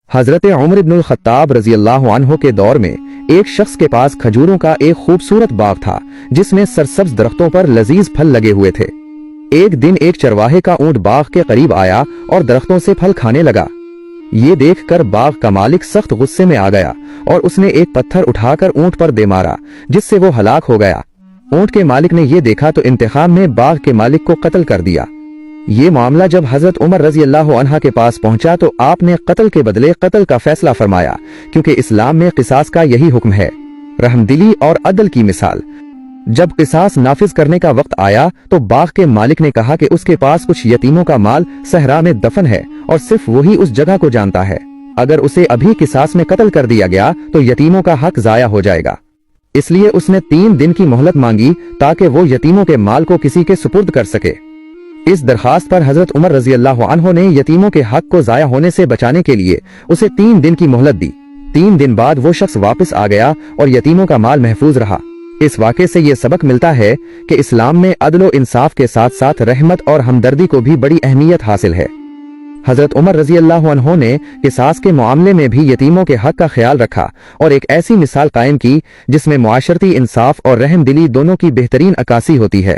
حضرت عمر ابن الخطاب رضی اللہ عنہ کے دور میں ایک شخص کے پاس کھجوروں کا ایک خوبصورت باغ تھا جس میں سرسبز درختوں پر لذیذ پھل لگے ہوئے تھے۔ ایک دن ایک چرواہے کا اونٹ باغ کے قریب آیا اور درختوں سے پھل کھانے لگا۔ یہ دیکھ کر باغ کا مالک سخت غصے میں آ گیا اور اس نے ایک پتھر اٹھا کر اونٹ پر دے مارا جس سے وہ ہلاک ہو گیا۔ اونٹ کے مالک نے یہ دیکھا تو انتقام میں باغ کے مالک کو قتل کر دیا۔ یہ معاملہ جب حضرت عمر رضی اللہ عنہ کے پاس پہنچا تو آپ نے قتل کے بدلے قتل کا فیصلہ فرمایا، کیونکہ اسلام میں قصاص کا یہی حکم ہے، رحم دلی اور عدل کی مثال۔ جب قصاص نافذ کرنے کا وقت آیا تو باغ کے مالک نے کہا کہ اس کے پاس کچھ یتیموں کا مال صحرا میں دفن ہے اور صرف وہی اس جگہ کو جانتا ہے۔ اگر اسے ابھی قصاص میں قتل کر دیا گیا تو یتیموں کا حق ضائع ہو جائے گا، اس لیے اس نے 3 دن کی مہلت مانگی تاکہ وہ یتیموں کے مال کو کسی کے سپرد کر سکے۔ اس درخواست پر حضرت عمر رضی اللہ عنہ نے یتیموں کے حق کو ضائع ہونے سے بچانے کے لیے اسے 3 دن کی مہلت دی۔ 3 دن بعد وہ شخص واپس آ گیا اور یتیموں کا مال محفوظ رہا۔ اس واقعے سے یہ سبق ملتا ہے کہ اسلام میں عدل و انصاف کے ساتھ ساتھ رحمت اور ہمدردی کو بھی بڑی اہمیت حاصل ہے۔ حضرت عمر رضی اللہ عنہ نے قصاص کے معاملے میں بھی یتیموں کے حق کا خیال رکھا اور ایک ایسی مثال قائم کی جس میں معاشرتی انصاف اور رحم دلی دونوں کی بہترین عکاسی ہوتی ہے۔